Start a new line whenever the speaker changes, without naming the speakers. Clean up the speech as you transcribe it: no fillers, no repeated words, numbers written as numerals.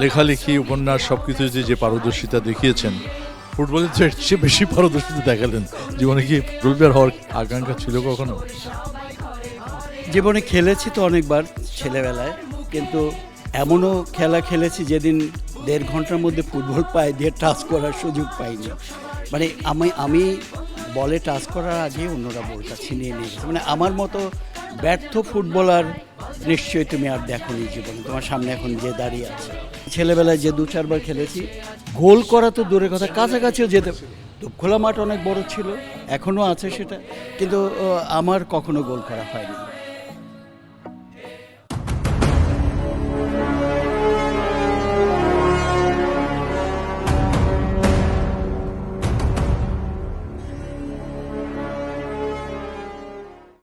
লেখালেখি উপন্যাস সব কিছু যে পারদর্শিতা দেখিয়েছেন, ফুটবলের তো এর চেয়ে বেশি পারদর্শিতা দেখালেন। জীবনে কি ফুটবলার হওয়ার আকাঙ্ক্ষা ছিল কখনো?
জীবনে খেলেছি তো অনেকবার ছেলেবেলায়, কিন্তু এমনও খেলা খেলেছি যেদিন 1.5 ঘন্টার মধ্যে ফুটবল পায়ে দিয়ে টাচ করার সুযোগ পাইনি। মানে আমি বলে টাচ করার আগে অন্যরা বলটা ছিনিয়ে নিয়ে গেছে। মানে আমার মতো ব্যর্থ ফুটবলার নিশ্চয়ই তুমি আর দেখোনি জীবনে, তোমার সামনে এখন যে দাঁড়িয়ে আছে। ছেলেবেলায় যে 2-4 বার খেলেছি, গোল করা তো দূরের কথা, কাছাকাছিও যেতে। তো খোলা মাঠ অনেক বড় ছিল, এখনও আছে সেটা, কিন্তু আমার কখনো গোল করা হয়নি।